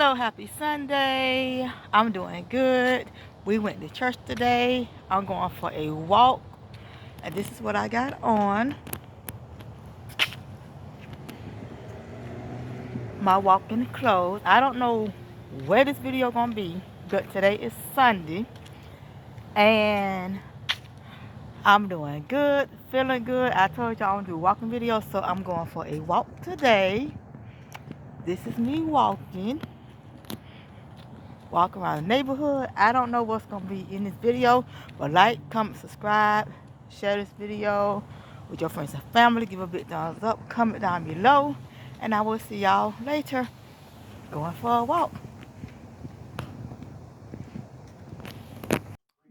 Hello, happy Sunday. I'm doing good. We went to church today. I'm going for a walk. And this is what I got on. My walking clothes. I don't know where this video gonna be, but today is Sunday. And I'm doing good, feeling good. I told y'all I'm gonna do walking videos, so I'm going for a walk today. This is me walking. Walk around the neighborhood. I don't know what's gonna be in this video, but like, comment, subscribe, share this video with your friends and family. Give a big thumbs up, comment down below, and I will see y'all later. Going for a walk.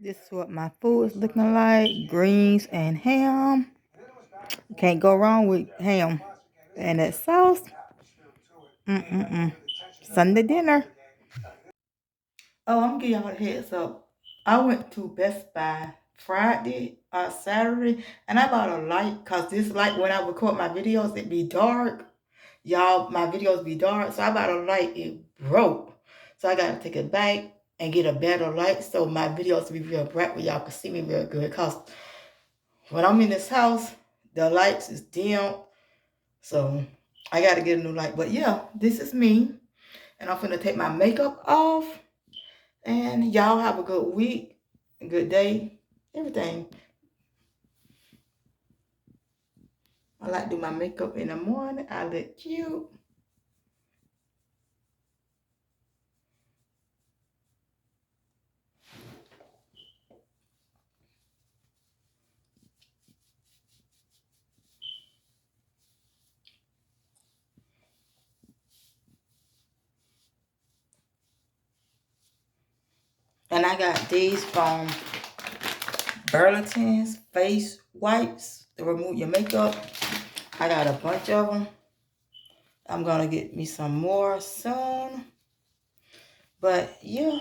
This is what my food is looking like. Greens and ham. Can't go wrong with ham. And that sauce. Sunday dinner. Oh, I'm gonna give y'all a heads up. I went to Best Buy Saturday, and I bought a light because this light, when I record my videos, it be dark. Y'all, my videos be dark, so I bought a light. It broke, so I gotta take it back and get a better light so my videos be real bright where y'all can see me real good. Cause when I'm in this house, the lights is dim, so I gotta get a new light. But yeah, this is me, and I'm finna take my makeup off. And y'all have a good week, a good day, everything. I like to do my makeup in the morning. I look cute. And I got these from Burlington's face wipes to remove your makeup. I got a bunch of them. I'm gonna get me some more soon. But yeah.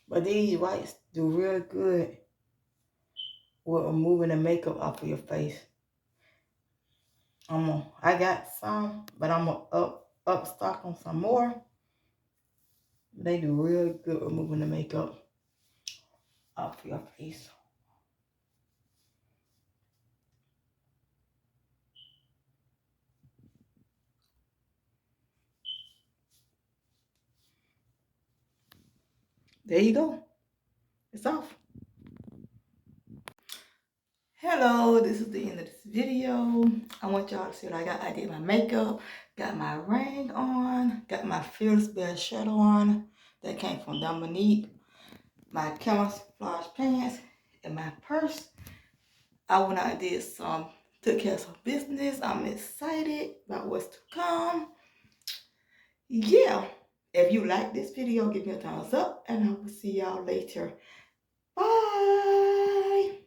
But these wipes do real good with removing the makeup off of your face. I got some, but I'm gonna up stock on some more. They do real good removing the makeup off your face. There you go. It's off. Hello, this is the end of this video. I want y'all to see what I got. I did my makeup, got my ring on, got my Fearless Bear shirt on that came from Dominique, my camouflage pants, and my purse. I went out and took care of some business. I'm excited about what's to come. Yeah, if you like this video, give me a thumbs up, and I will see y'all later. Bye.